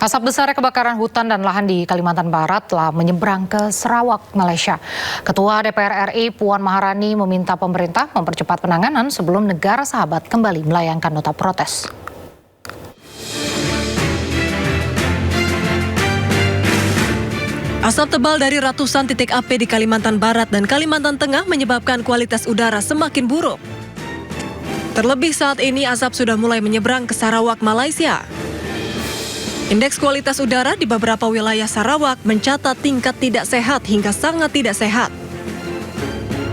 Asap besar kebakaran hutan dan lahan di Kalimantan Barat telah menyeberang ke Sarawak, Malaysia. Ketua DPR RI Puan Maharani meminta pemerintah mempercepat penanganan sebelum negara sahabat kembali melayangkan nota protes. Asap tebal dari ratusan titik api di Kalimantan Barat dan Kalimantan Tengah menyebabkan kualitas udara semakin buruk. Terlebih saat ini asap sudah mulai menyeberang ke Sarawak, Malaysia. Indeks kualitas udara di beberapa wilayah Sarawak mencatat tingkat tidak sehat hingga sangat tidak sehat.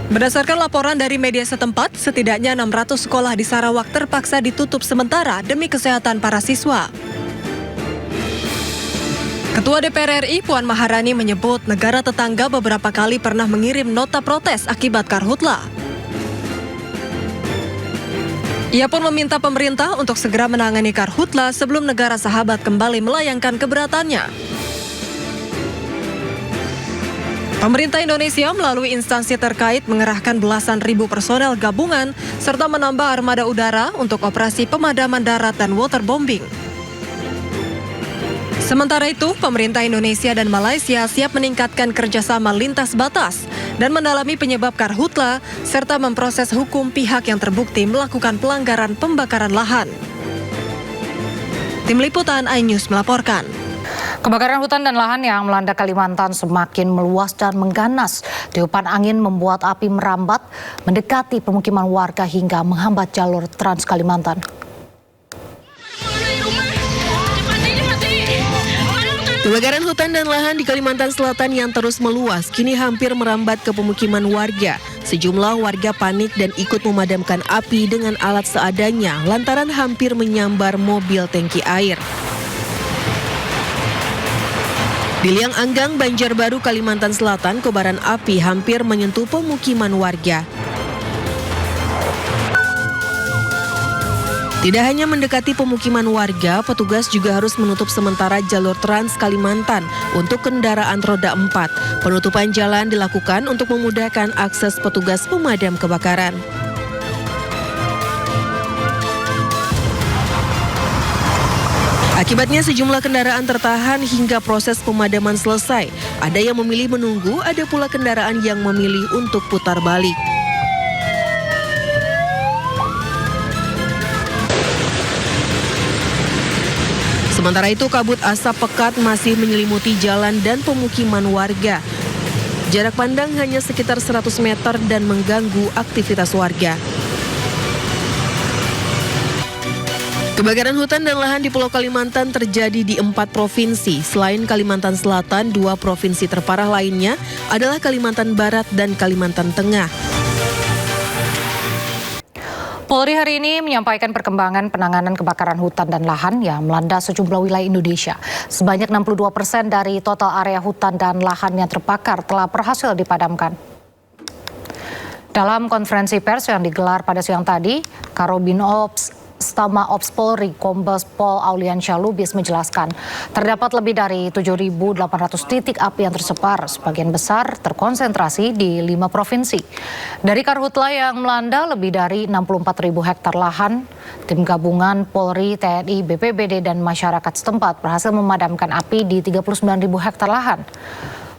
Berdasarkan laporan dari media setempat, setidaknya 600 sekolah di Sarawak terpaksa ditutup sementara demi kesehatan para siswa. Ketua DPR RI Puan Maharani menyebut negara tetangga beberapa kali pernah mengirim nota protes akibat karhutla. Ia pun meminta pemerintah untuk segera menangani karhutla sebelum negara sahabat kembali melayangkan keberatannya. Pemerintah Indonesia melalui instansi terkait mengerahkan belasan ribu personel gabungan serta menambah armada udara untuk operasi pemadaman darat dan waterbombing. Sementara itu, pemerintah Indonesia dan Malaysia siap meningkatkan kerjasama lintas batas dan mendalami penyebab karhutla serta memproses hukum pihak yang terbukti melakukan pelanggaran pembakaran lahan. Tim Liputan iNews melaporkan. Kebakaran hutan dan lahan yang melanda Kalimantan semakin meluas dan mengganas. Tiupan angin membuat api merambat, mendekati pemukiman warga hingga menghambat jalur Trans Kalimantan. Kebakaran hutan dan lahan di Kalimantan Selatan yang terus meluas kini hampir merambat ke pemukiman warga. Sejumlah warga panik dan ikut memadamkan api dengan alat seadanya lantaran hampir menyambar mobil tangki air. Di Liang Anggang, Banjarbaru, Kalimantan Selatan, kobaran api hampir menyentuh pemukiman warga. Tidak hanya mendekati pemukiman warga, petugas juga harus menutup sementara jalur Trans Kalimantan untuk kendaraan roda 4. Penutupan jalan dilakukan untuk memudahkan akses petugas pemadam kebakaran. Akibatnya sejumlah kendaraan tertahan hingga proses pemadaman selesai. Ada yang memilih menunggu, ada pula kendaraan yang memilih untuk putar balik. Sementara itu, kabut asap pekat masih menyelimuti jalan dan pemukiman warga. Jarak pandang hanya sekitar 100 meter dan mengganggu aktivitas warga. Kebakaran hutan dan lahan di Pulau Kalimantan terjadi di 4 provinsi. Selain Kalimantan Selatan, 2 provinsi terparah lainnya adalah Kalimantan Barat dan Kalimantan Tengah. Polri hari ini menyampaikan perkembangan penanganan kebakaran hutan dan lahan yang melanda sejumlah wilayah Indonesia. Sebanyak 62% dari total area hutan dan lahan yang terbakar telah berhasil dipadamkan. Dalam konferensi pers yang digelar pada siang tadi, Kabinoops Stama Ops Polri Kombes Pol Auliansyah Lubis menjelaskan terdapat lebih dari 7.800 titik api yang tersebar, sebagian besar terkonsentrasi di 5 provinsi. Dari karhutla yang melanda lebih dari 64.000 hektar lahan, tim gabungan Polri, TNI, BPBD dan masyarakat setempat berhasil memadamkan api di 39.000 hektar lahan.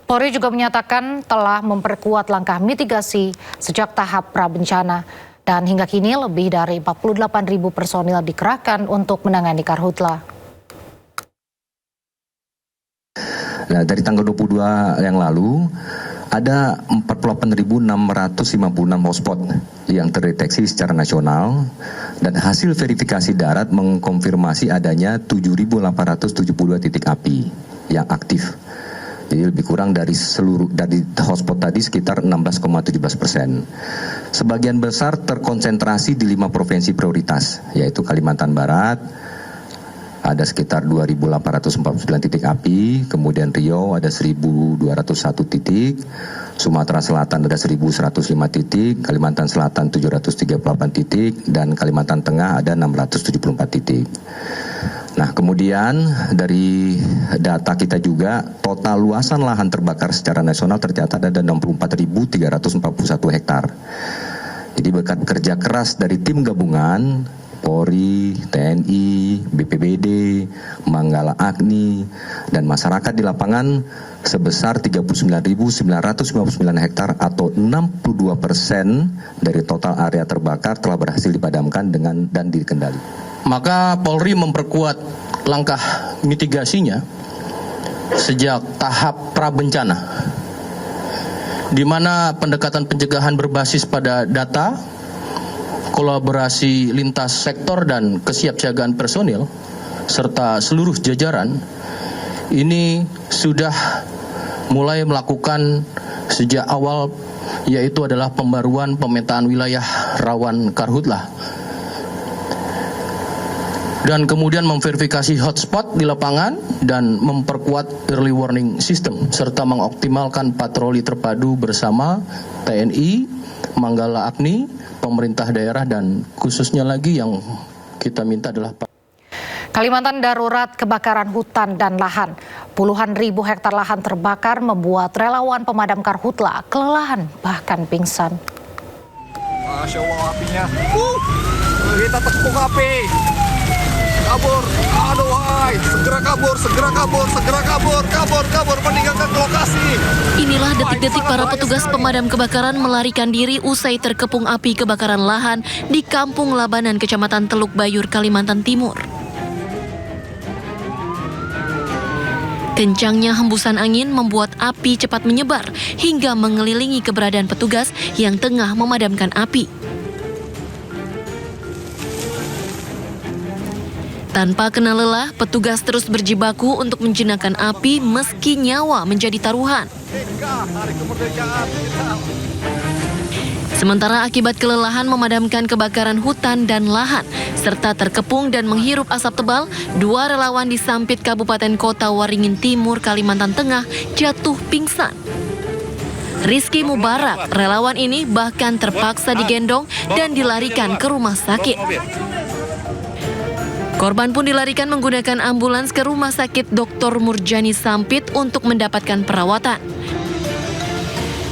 Polri juga menyatakan telah memperkuat langkah mitigasi sejak tahap prabencana. Dan hingga kini lebih dari 48.000 personil dikerahkan untuk menangani karhutla. Nah, dari tanggal 22 yang lalu, ada 48.656 hotspot yang terdeteksi secara nasional dan hasil verifikasi darat mengkonfirmasi adanya 7.872 titik api yang aktif. Jadi lebih kurang dari hotspot tadi sekitar 16,17%. Sebagian besar terkonsentrasi di 5 provinsi prioritas, yaitu Kalimantan Barat, ada sekitar 2.849 titik api, kemudian Riau ada 1.201 titik, Sumatera Selatan ada 1.105 titik, Kalimantan Selatan 738 titik, dan Kalimantan Tengah ada 674 titik. Nah, kemudian dari data kita juga total luasan lahan terbakar secara nasional tercatat ada 64.341 hektar. Jadi berkat kerja keras dari tim gabungan Polri, TNI, BPBD, Manggala Agni, dan masyarakat di lapangan sebesar 39.959 hektar atau 62% dari total area terbakar telah berhasil dipadamkan dan dikendali. Maka Polri memperkuat langkah mitigasinya sejak tahap prabencana, di mana pendekatan pencegahan berbasis pada data, kolaborasi lintas sektor dan kesiapsiagaan personil serta seluruh jajaran ini sudah mulai melakukan sejak awal, yaitu adalah pembaruan pemetaan wilayah rawan karhutlah dan kemudian memverifikasi hotspot di lapangan dan memperkuat early warning system serta mengoptimalkan patroli terpadu bersama TNI, Manggala Agni, pemerintah daerah, dan khususnya lagi yang kita minta adalah Kalimantan darurat kebakaran hutan dan lahan. Puluhan ribu hektar lahan terbakar membuat relawan pemadam karhutla kelelahan bahkan pingsan. Masya Allah apinya. Kita tepuk api. Kabur. Aduh, hai. Segera kabur, segera kabur, segera kabur, kabur, meninggalkan lokasi. Inilah detik-detik para petugas pemadam kebakaran melarikan diri usai terkepung api kebakaran lahan di Kampung Labanan, Kecamatan Teluk Bayur, Kalimantan Timur. Kencangnya hembusan angin membuat api cepat menyebar hingga mengelilingi keberadaan petugas yang tengah memadamkan api. Tanpa kena lelah, petugas terus berjibaku untuk menjinakkan api meski nyawa menjadi taruhan. Sementara akibat kelelahan memadamkan kebakaran hutan dan lahan, serta terkepung dan menghirup asap tebal, 2 relawan di Sampit Kabupaten Kota Waringin Timur, Kalimantan Tengah jatuh pingsan. Rizky Mubarak, relawan ini bahkan terpaksa digendong dan dilarikan ke rumah sakit. Korban pun dilarikan menggunakan ambulans ke Rumah Sakit Dr. Murjani Sampit untuk mendapatkan perawatan.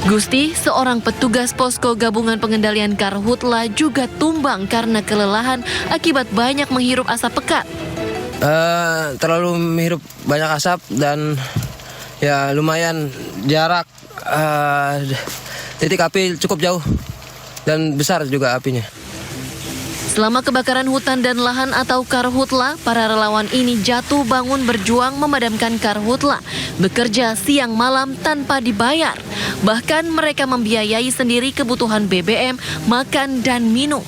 Gusti, seorang petugas posko gabungan pengendalian karhutla, juga tumbang karena kelelahan akibat banyak menghirup asap pekat. Terlalu menghirup banyak asap dan ya lumayan jarak titik api cukup jauh dan besar juga apinya. Selama kebakaran hutan dan lahan atau karhutla, para relawan ini jatuh bangun berjuang memadamkan karhutla, bekerja siang malam tanpa dibayar. Bahkan mereka membiayai sendiri kebutuhan BBM, makan, dan minum.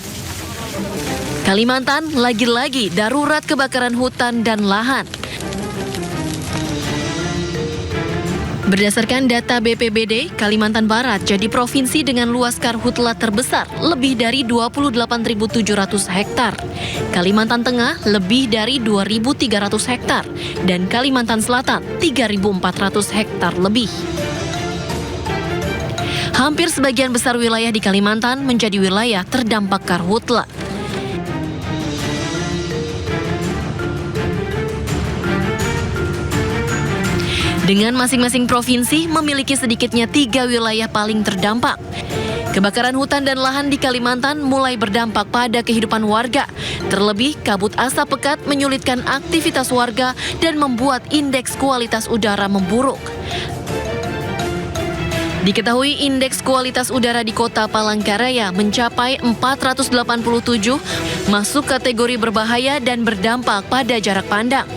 Kalimantan lagi-lagi darurat kebakaran hutan dan lahan. Berdasarkan data BPBD, Kalimantan Barat jadi provinsi dengan luas karhutla terbesar, lebih dari 28.700 hektar. Kalimantan Tengah lebih dari 2.300 hektar, dan Kalimantan Selatan 3.400 hektar lebih. Hampir sebagian besar wilayah di Kalimantan menjadi wilayah terdampak karhutla. Dengan masing-masing provinsi memiliki sedikitnya 3 wilayah paling terdampak. Kebakaran hutan dan lahan di Kalimantan mulai berdampak pada kehidupan warga. Terlebih, kabut asap pekat menyulitkan aktivitas warga dan membuat indeks kualitas udara memburuk. Diketahui indeks kualitas udara di Kota Palangkaraya mencapai 487, masuk kategori berbahaya dan berdampak pada jarak pandang.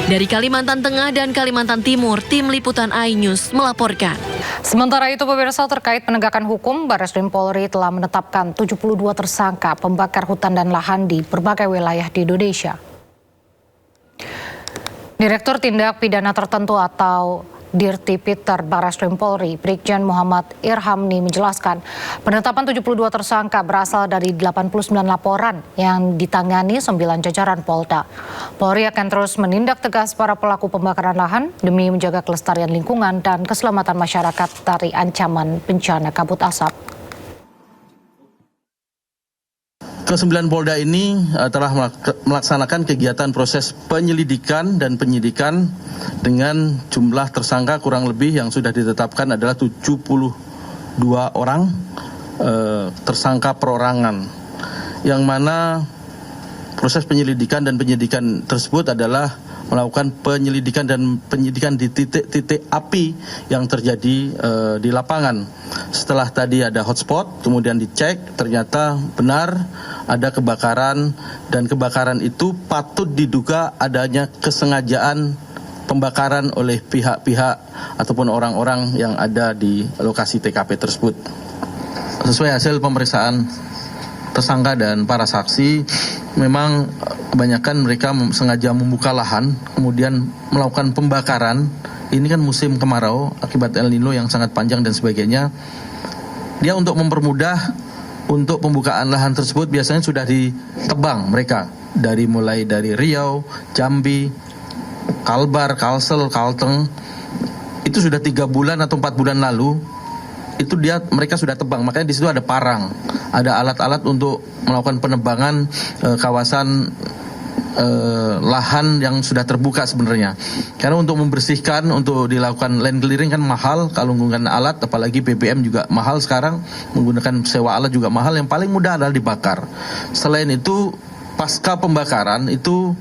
Dari Kalimantan Tengah dan Kalimantan Timur, Tim Liputan iNews melaporkan. Sementara itu, pemirsa, terkait penegakan hukum, Bareskrim Polri telah menetapkan 72 tersangka pembakar hutan dan lahan di berbagai wilayah di Indonesia. Direktur Tindak Pidana Tertentu atau Dirtipiter Bareskrim Polri, Brigjen Muhammad Irhamni menjelaskan, penetapan 72 tersangka berasal dari 89 laporan yang ditangani 9 jajaran Polda. Polri akan terus menindak tegas para pelaku pembakaran lahan demi menjaga kelestarian lingkungan dan keselamatan masyarakat dari ancaman bencana kabut asap. Ke-9 Polda ini telah melaksanakan kegiatan proses penyelidikan dan penyidikan dengan jumlah tersangka kurang lebih yang sudah ditetapkan adalah 72 orang tersangka perorangan, yang mana proses penyelidikan dan penyidikan tersebut adalah melakukan penyelidikan dan penyidikan di titik-titik api yang terjadi di lapangan. Setelah tadi ada hotspot, kemudian dicek, ternyata benar ada kebakaran, dan kebakaran itu patut diduga adanya kesengajaan pembakaran oleh pihak-pihak ataupun orang-orang yang ada di lokasi TKP tersebut. Sesuai hasil pemeriksaan tersangka dan para saksi, memang kebanyakan mereka sengaja membuka lahan, kemudian melakukan pembakaran. Ini kan musim kemarau akibat El Nino yang sangat panjang dan sebagainya. Dia untuk mempermudah untuk pembukaan lahan tersebut biasanya sudah ditebang mereka mulai dari Riau, Jambi, Kalbar, Kalsel, Kalteng. Itu sudah 3 bulan atau 4 bulan lalu. Itu mereka sudah tebang, makanya di situ ada parang, ada alat-alat untuk melakukan penebangan kawasan lahan yang sudah terbuka sebenarnya. Karena untuk membersihkan, untuk dilakukan land clearing kan mahal kalau menggunakan alat, apalagi BBM juga mahal sekarang, menggunakan sewa alat juga mahal. Yang paling mudah adalah dibakar. Selain itu, pasca pembakaran itu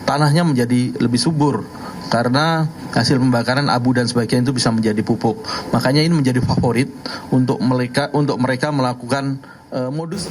tanahnya menjadi lebih subur, karena hasil pembakaran abu dan sebagainya itu bisa menjadi pupuk. Makanya ini menjadi favorit untuk mereka melakukan modus.